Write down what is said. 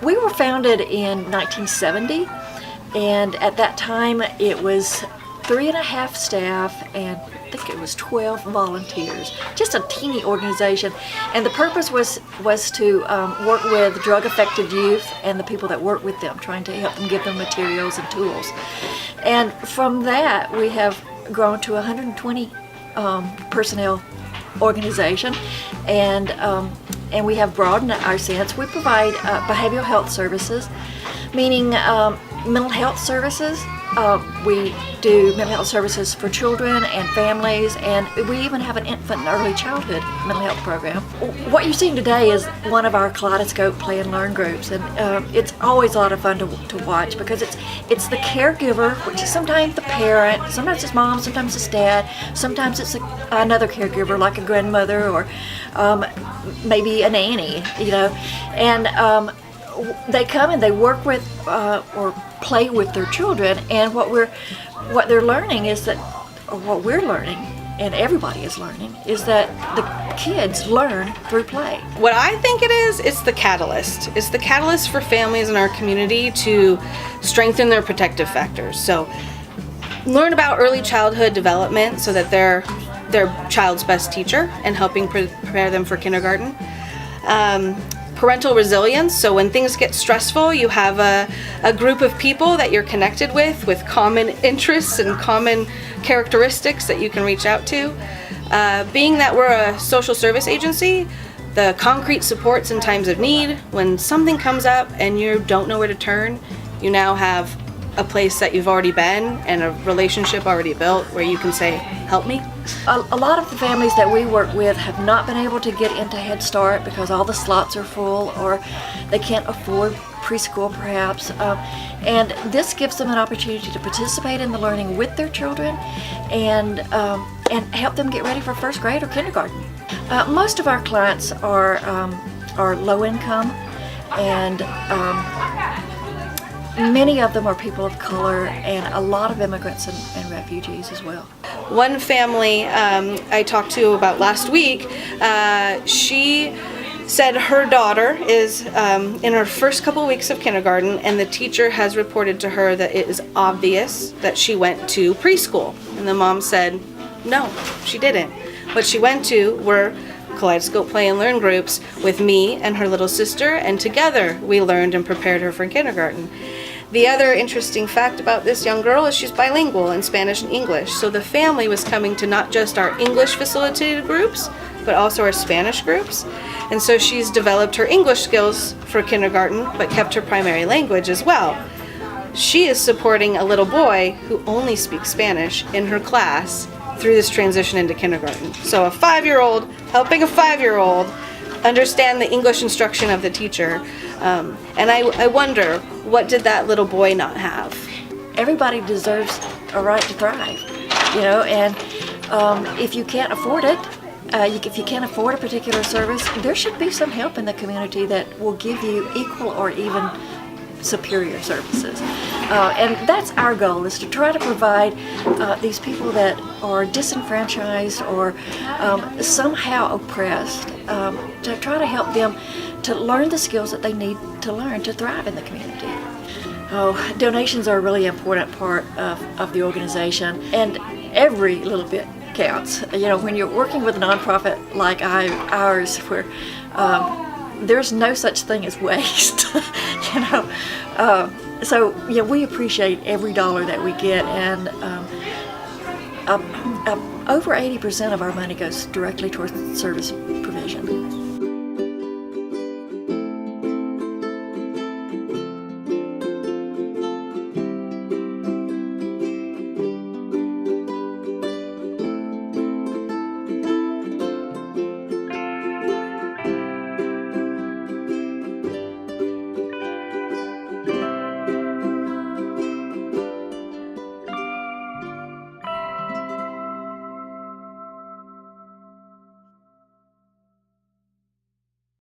We were founded in 1970, and at that time it was 3.5 staff and I think it was 12 volunteers, just a teeny organization. And the purpose was to work with drug-affected youth and the people that work with them, trying to help them, give them materials and tools. And from that, we have grown to 120 personnel organization, and we have broadened our sense. We provide behavioral health services, meaning mental health services. We do mental health services for children and families, and we even have an infant and early childhood mental health program. What you're seeing today is one of our Kaleidoscope Play and Learn groups, and it's always a lot of fun to watch, because it's the caregiver, which is sometimes the parent, sometimes it's mom, sometimes it's dad, sometimes it's another caregiver like a grandmother or maybe a nanny, and they come and they work with or play with their children, and what they're learning is that, or what we're learning, and everybody is learning, is that the kids learn through play. What I think it is, it's the catalyst. It's the catalyst for families in our community to strengthen their protective factors. So learn about early childhood development so that they're their child's best teacher and helping prepare them for kindergarten. Parental resilience, so when things get stressful, you have a group of people that you're connected with common interests and common characteristics that you can reach out to. Being that we're a social service agency, the concrete supports in times of need. When something comes up and you don't know where to turn, you now have a place that you've already been and a relationship already built where you can say, help me. A lot of the families that we work with have not been able to get into Head Start because all the slots are full, or they can't afford preschool perhaps, and this gives them an opportunity to participate in the learning with their children and help them get ready for first grade or kindergarten. Most of our clients are low income, and many of them are people of color, and a lot of immigrants and refugees as well. One family I talked to about last week, she said her daughter is in her first couple weeks of kindergarten, and the teacher has reported to her that it is obvious that she went to preschool. And the mom said, no, she didn't. What she went to were Kaleidoscope Play and Learn groups with me and her little sister, and together we learned and prepared her for kindergarten. The other interesting fact about this young girl is she's bilingual in Spanish and English. So the family was coming to not just our English facilitated groups, but also our Spanish groups. And so she's developed her English skills for kindergarten, but kept her primary language as well. She is supporting a little boy who only speaks Spanish in her class through this transition into kindergarten. So a 5-year-old helping a 5-year-old understand the English instruction of the teacher. And I wonder, what did that little boy not have? Everybody deserves a right to thrive, and if you can't afford it, if you can't afford a particular service, there should be some help in the community that will give you equal or even superior services. And that's our goal, is to try to provide these people that are disenfranchised or somehow oppressed, to try to help them to learn the skills that they need to learn to thrive in the community. Donations are a really important part of the organization, and every little bit counts. When you're working with a nonprofit like ours, where there's no such thing as waste, so we appreciate every dollar that we get, and over 80% of our money goes directly towards service provision.